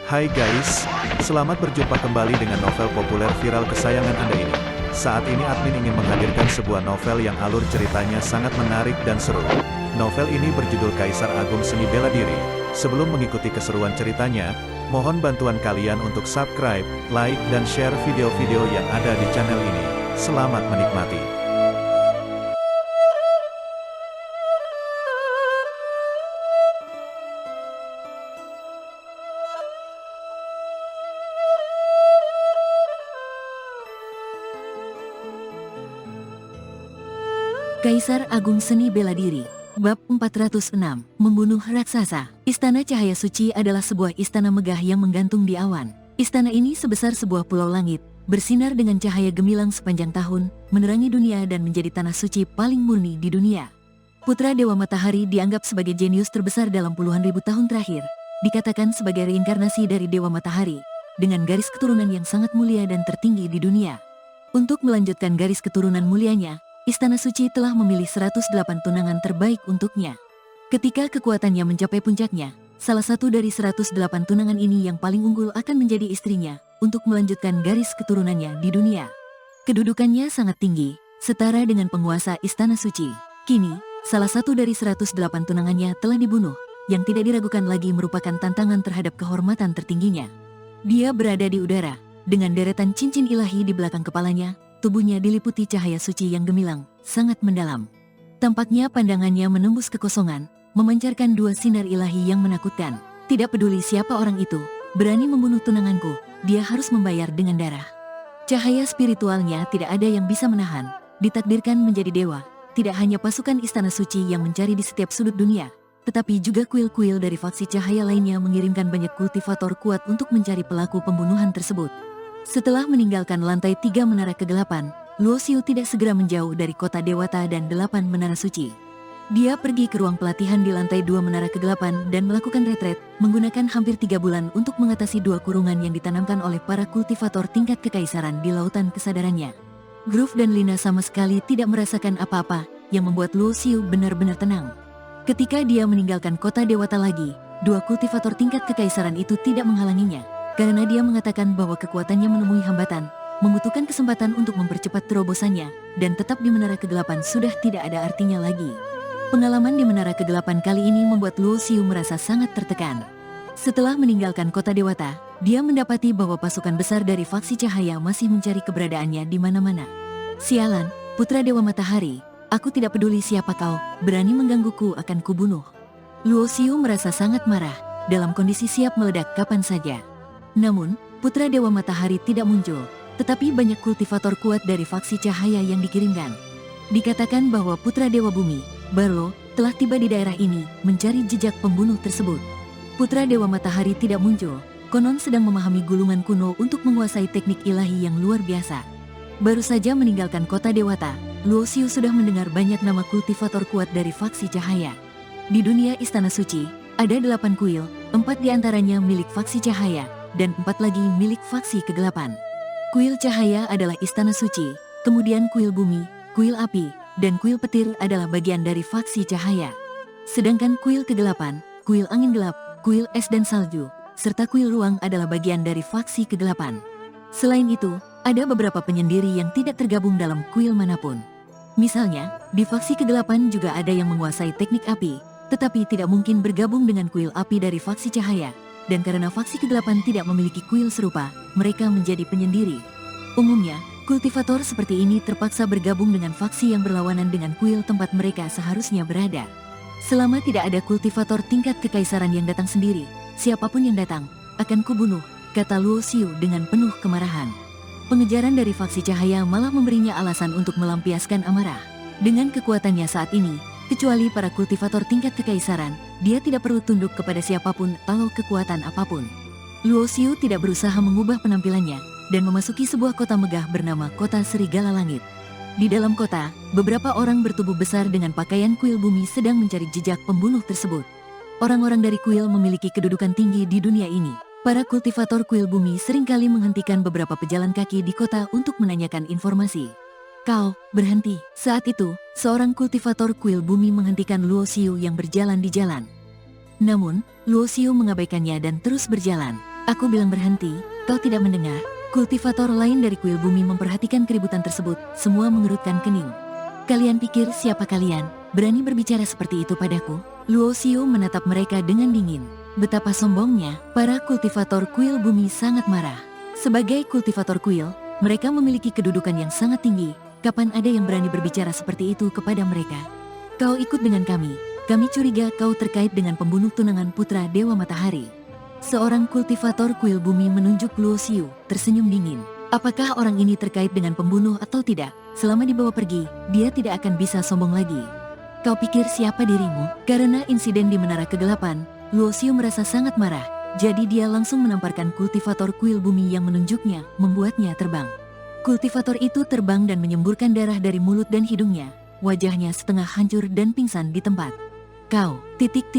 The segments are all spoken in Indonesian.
Hai guys, selamat berjumpa kembali dengan novel populer viral kesayangan Anda ini. Saat ini admin ingin menghadirkan sebuah novel yang alur ceritanya sangat menarik dan seru. Novel ini berjudul Kaisar Agung Seni Bela Diri. Sebelum mengikuti keseruan ceritanya, mohon bantuan kalian untuk subscribe, like, dan share video-video yang ada di channel ini. Selamat menikmati. Kaisar Agung Seni Bela Diri, Bab 406, Membunuh Raksasa. Istana Cahaya Suci adalah sebuah istana megah yang menggantung di awan. Istana ini sebesar sebuah pulau langit, bersinar dengan cahaya gemilang sepanjang tahun, menerangi dunia dan menjadi tanah suci paling murni di dunia. Putra Dewa Matahari dianggap sebagai jenius terbesar dalam puluhan ribu tahun terakhir. Dikatakan sebagai reinkarnasi dari Dewa Matahari, dengan garis keturunan yang sangat mulia dan tertinggi di dunia. Untuk melanjutkan garis keturunan mulianya, Istana Suci telah memilih 108 tunangan terbaik untuknya. Ketika kekuatannya mencapai puncaknya, salah satu dari 108 tunangan ini yang paling unggul akan menjadi istrinya untuk melanjutkan garis keturunannya di dunia. Kedudukannya sangat tinggi, setara dengan penguasa Istana Suci. Kini, salah satu dari 108 tunangannya telah dibunuh, yang tidak diragukan lagi merupakan tantangan terhadap kehormatan tertingginya. Dia berada di udara, dengan deretan cincin ilahi di belakang kepalanya. Tubuhnya diliputi cahaya suci yang gemilang, sangat mendalam. Tampaknya pandangannya menembus kekosongan, memancarkan dua sinar ilahi yang menakutkan. Tidak peduli siapa orang itu, berani membunuh tunanganku, dia harus membayar dengan darah. Cahaya spiritualnya tidak ada yang bisa menahan, ditakdirkan menjadi dewa. Tidak hanya pasukan Istana Suci yang mencari di setiap sudut dunia, tetapi juga kuil-kuil dari faksi cahaya lainnya mengirimkan banyak kultivator kuat untuk mencari pelaku pembunuhan tersebut. Setelah meninggalkan lantai 3 menara kegelapan, Luo Xiu tidak segera menjauh dari kota Dewata dan 8 menara suci. Dia pergi ke ruang pelatihan di lantai 2 menara kegelapan dan melakukan retret, menggunakan hampir 3 bulan untuk mengatasi 2 kurungan yang ditanamkan oleh para kultivator tingkat kekaisaran di lautan kesadarannya. Groove dan Lina sama sekali tidak merasakan apa-apa, yang membuat Luo Xiu benar-benar tenang. Ketika dia meninggalkan kota Dewata lagi, 2 kultivator tingkat kekaisaran itu tidak menghalanginya. Karena dia mengatakan bahwa kekuatannya menemui hambatan, membutuhkan kesempatan untuk mempercepat terobosannya, dan tetap di menara kegelapan sudah tidak ada artinya lagi. Pengalaman di menara kegelapan kali ini membuat Luo Xiu merasa sangat tertekan. Setelah meninggalkan kota Dewata, dia mendapati bahwa pasukan besar dari faksi cahaya masih mencari keberadaannya di mana-mana. Sialan, Putra Dewa Matahari, aku tidak peduli siapa kau, berani menggangguku akan kubunuh. Luo Xiu merasa sangat marah, dalam kondisi siap meledak kapan saja. Namun, Putra Dewa Matahari tidak muncul, tetapi banyak kultivator kuat dari faksi cahaya yang dikirimkan. Dikatakan bahwa Putra Dewa Bumi, Barlo, telah tiba di daerah ini, mencari jejak pembunuh tersebut. Putra Dewa Matahari tidak muncul, konon sedang memahami gulungan kuno untuk menguasai teknik ilahi yang luar biasa. Baru saja meninggalkan kota Dewata, Luo Xiu sudah mendengar banyak nama kultivator kuat dari faksi cahaya. Di dunia Istana Suci, ada 8 kuil, 4 diantaranya milik faksi cahaya, dan 4 lagi milik faksi kegelapan. Kuil cahaya adalah Istana Suci, kemudian kuil bumi, kuil api, dan kuil petir adalah bagian dari faksi cahaya. Sedangkan kuil kegelapan, kuil angin gelap, kuil es dan salju, serta kuil ruang adalah bagian dari faksi kegelapan. Selain itu, ada beberapa penyendiri yang tidak tergabung dalam kuil manapun. Misalnya, di faksi kegelapan juga ada yang menguasai teknik api, tetapi tidak mungkin bergabung dengan kuil api dari faksi cahaya. Dan karena faksi kegelapan tidak memiliki kuil serupa, mereka menjadi penyendiri. Umumnya, kultivator seperti ini terpaksa bergabung dengan faksi yang berlawanan dengan kuil tempat mereka seharusnya berada. Selama tidak ada kultivator tingkat kekaisaran yang datang sendiri, siapapun yang datang, akan kubunuh, kata Luo Xiu dengan penuh kemarahan. Pengejaran dari faksi cahaya malah memberinya alasan untuk melampiaskan amarah. Dengan kekuatannya saat ini, kecuali para kultivator tingkat kekaisaran, dia tidak perlu tunduk kepada siapapun atau kekuatan apapun. Luo Xiu tidak berusaha mengubah penampilannya, dan memasuki sebuah kota megah bernama Kota Serigala Langit. Di dalam kota, beberapa orang bertubuh besar dengan pakaian kuil bumi sedang mencari jejak pembunuh tersebut. Orang-orang dari kuil memiliki kedudukan tinggi di dunia ini. Para kultivator kuil bumi seringkali menghentikan beberapa pejalan kaki di kota untuk menanyakan informasi. Kau, berhenti. Saat itu, seorang kultivator kuil bumi menghentikan Luo Xiu yang berjalan di jalan. Namun, Luo Xiu mengabaikannya dan terus berjalan. Aku bilang berhenti, kau tidak mendengar. Kultivator lain dari kuil bumi memperhatikan keributan tersebut, semua mengerutkan kening. Kalian pikir siapa kalian, berani berbicara seperti itu padaku? Luo Xiu menatap mereka dengan dingin. Betapa sombongnya, para kultivator kuil bumi sangat marah. Sebagai kultivator kuil, mereka memiliki kedudukan yang sangat tinggi. Kapan ada yang berani berbicara seperti itu kepada mereka? Kau ikut dengan kami. Kami curiga kau terkait dengan pembunuh tunangan putra Dewa Matahari. Seorang kultivator kuil bumi menunjuk Luo Xiu, tersenyum dingin. Apakah orang ini terkait dengan pembunuh atau tidak? Selama dibawa pergi, dia tidak akan bisa sombong lagi. Kau pikir siapa dirimu? Karena insiden di Menara Kegelapan, Luo Xiu merasa sangat marah. Jadi dia langsung menamparkan kultivator kuil bumi yang menunjuknya, membuatnya terbang. Kultivator itu terbang dan menyemburkan darah dari mulut dan hidungnya. Wajahnya setengah hancur dan pingsan di tempat. Kau, petik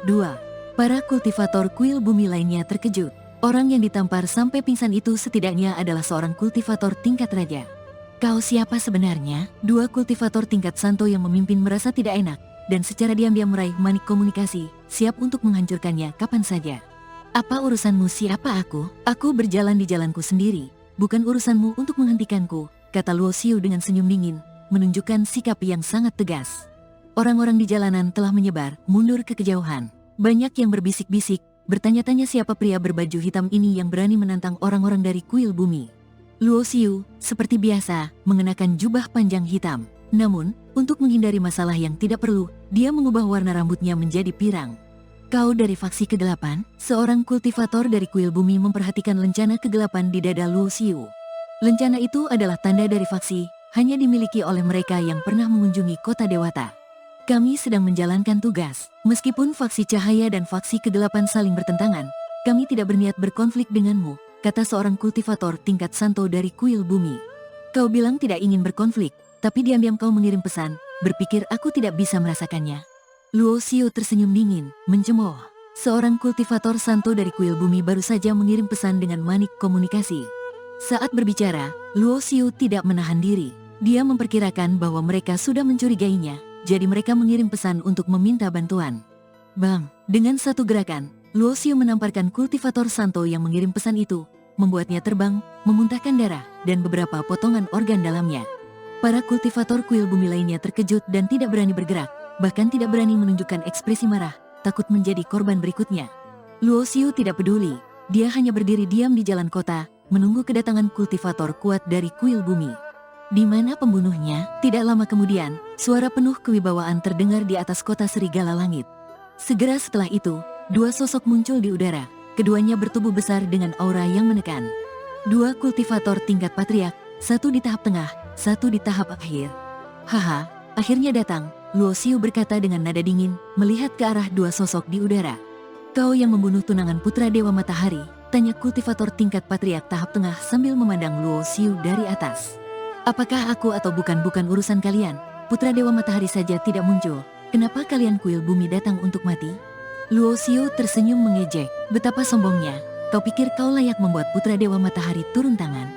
2. Para kultivator kuil bumi lainnya terkejut. Orang yang ditampar sampai pingsan itu setidaknya adalah seorang kultivator tingkat raja. Kau siapa sebenarnya? Dua kultivator tingkat santo yang memimpin merasa tidak enak, dan secara diam-diam meraih manik komunikasi, siap untuk menghancurkannya kapan saja. Apa urusanmu siapa aku? Aku berjalan di jalanku sendiri, bukan urusanmu untuk menghentikanku, kata Luo Xiu dengan senyum dingin, menunjukkan sikap yang sangat tegas. Orang-orang di jalanan telah menyebar, mundur ke kejauhan. Banyak yang berbisik-bisik, bertanya-tanya siapa pria berbaju hitam ini yang berani menantang orang-orang dari kuil bumi. Luo Xiu, seperti biasa, mengenakan jubah panjang hitam. Namun, untuk menghindari masalah yang tidak perlu, dia mengubah warna rambutnya menjadi pirang. Kau dari faksi kegelapan? Seorang kultivator dari kuil bumi memperhatikan lencana kegelapan di dada Luo Xiu. Lencana itu adalah tanda dari faksi, hanya dimiliki oleh mereka yang pernah mengunjungi kota Dewata. Kami sedang menjalankan tugas. Meskipun faksi cahaya dan faksi kegelapan saling bertentangan, kami tidak berniat berkonflik denganmu, kata seorang kultivator tingkat santo dari kuil bumi. Kau bilang tidak ingin berkonflik, tapi diam-diam kau mengirim pesan, berpikir aku tidak bisa merasakannya. Luo Xiu tersenyum dingin, mencemooh. Seorang kultivator santo dari kuil bumi baru saja mengirim pesan dengan manik komunikasi. Saat berbicara, Luo Xiu tidak menahan diri. Dia memperkirakan bahwa mereka sudah mencurigainya. Jadi mereka mengirim pesan untuk meminta bantuan. Bang, dengan satu gerakan, Luo Xiu menamparkan kultivator santo yang mengirim pesan itu, membuatnya terbang, memuntahkan darah, dan beberapa potongan organ dalamnya. Para kultivator kuil bumi lainnya terkejut dan tidak berani bergerak, bahkan tidak berani menunjukkan ekspresi marah, takut menjadi korban berikutnya. Luo Xiu tidak peduli, dia hanya berdiri diam di jalan kota, menunggu kedatangan kultivator kuat dari kuil bumi. Di mana pembunuhnya? Tidak lama kemudian, suara penuh kewibawaan terdengar di atas kota serigala langit. Segera setelah itu, dua sosok muncul di udara. Keduanya bertubuh besar dengan aura yang menekan. Dua kultivator tingkat patriark, satu di tahap tengah, satu di tahap akhir. Haha, akhirnya datang, Luo Xiu berkata dengan nada dingin, melihat ke arah dua sosok di udara. Kau yang membunuh tunangan putra Dewa Matahari? Tanya kultivator tingkat patriark tahap tengah sambil memandang Luo Xiu dari atas. Apakah aku atau bukan urusan kalian? Putra Dewa Matahari saja tidak muncul. Kenapa kalian kuil bumi datang untuk mati? Luo Xiu tersenyum mengejek. Betapa sombongnya. Kau pikir kau layak membuat putra Dewa Matahari turun tangan?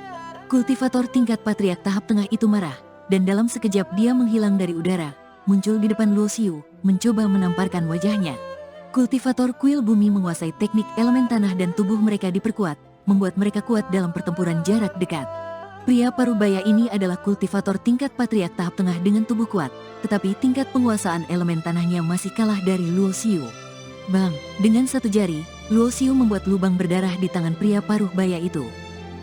Kultivator tingkat patriark tahap tengah itu marah. Dan dalam sekejap dia menghilang dari udara. Muncul di depan Luo Xiu, mencoba menamparkan wajahnya. Kultivator kuil bumi menguasai teknik elemen tanah dan tubuh mereka diperkuat, membuat mereka kuat dalam pertempuran jarak dekat. Pria parubaya ini adalah kultivator tingkat patriark tahap tengah dengan tubuh kuat, tetapi tingkat penguasaan elemen tanahnya masih kalah dari Luo Xiu. Bang, dengan satu jari, Luo Xiu membuat lubang berdarah di tangan pria parubaya itu.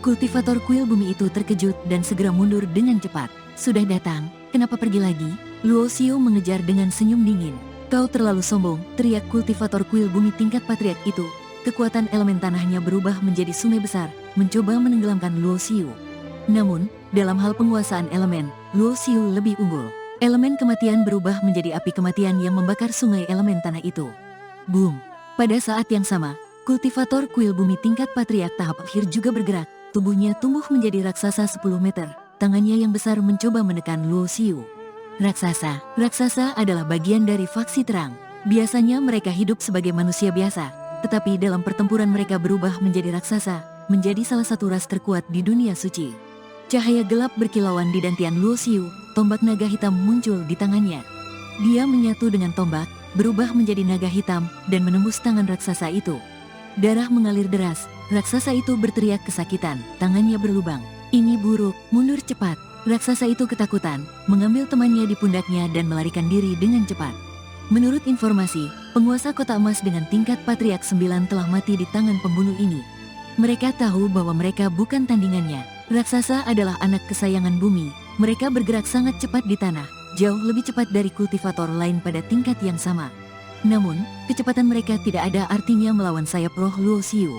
Kultivator kuil bumi itu terkejut dan segera mundur dengan cepat. Sudah datang, kenapa pergi lagi? Luo Xiu mengejar dengan senyum dingin. Kau terlalu sombong, teriak kultivator kuil bumi tingkat patriark itu. Kekuatan elemen tanahnya berubah menjadi sungai besar, mencoba menenggelamkan Luo Xiu. Namun, dalam hal penguasaan elemen, Luo Xiu lebih unggul. Elemen kematian berubah menjadi api kematian yang membakar sungai elemen tanah itu. Boom! Pada saat yang sama, kultivator kuil bumi tingkat patriark tahap akhir juga bergerak. Tubuhnya tumbuh menjadi raksasa 10 meter. Tangannya yang besar mencoba menekan Luo Xiu. Raksasa adalah bagian dari faksi terang. Biasanya mereka hidup sebagai manusia biasa, tetapi dalam pertempuran mereka berubah menjadi raksasa, menjadi salah satu ras terkuat di dunia suci. Cahaya gelap berkilauan di dantian Luo Xiu, tombak naga hitam muncul di tangannya. Dia menyatu dengan tombak, berubah menjadi naga hitam, dan menembus tangan raksasa itu. Darah mengalir deras, raksasa itu berteriak kesakitan, tangannya berlubang. Ini buruk, mundur cepat. Raksasa itu ketakutan, mengambil temannya di pundaknya dan melarikan diri dengan cepat. Menurut informasi, penguasa kota emas dengan tingkat Patriark 9 telah mati di tangan pembunuh ini. Mereka tahu bahwa mereka bukan tandingannya. Raksasa adalah anak kesayangan bumi. Mereka bergerak sangat cepat di tanah, jauh lebih cepat dari kultivator lain pada tingkat yang sama. Namun, kecepatan mereka tidak ada artinya melawan sayap roh Luo Xiu.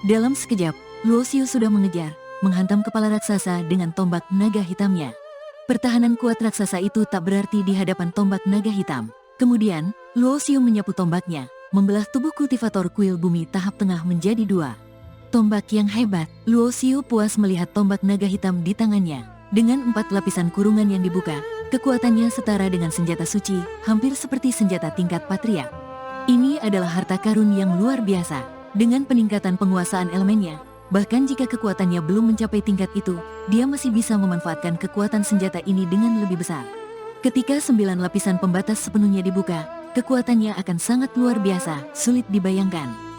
Dalam sekejap, Luo Xiu sudah mengejar, menghantam kepala raksasa dengan tombak naga hitamnya. Pertahanan kuat raksasa itu tak berarti di hadapan tombak naga hitam. Kemudian, Luo Xiu menyapu tombaknya, membelah tubuh kultivator kuil bumi tahap tengah menjadi dua. Tombak yang hebat, Luo Xiu puas melihat tombak naga hitam di tangannya. Dengan 4 lapisan kurungan yang dibuka, kekuatannya setara dengan senjata suci, hampir seperti senjata tingkat Patriark. Ini adalah harta karun yang luar biasa. Dengan peningkatan penguasaan elemennya, bahkan jika kekuatannya belum mencapai tingkat itu, dia masih bisa memanfaatkan kekuatan senjata ini dengan lebih besar. Ketika 9 lapisan pembatas sepenuhnya dibuka, kekuatannya akan sangat luar biasa, sulit dibayangkan.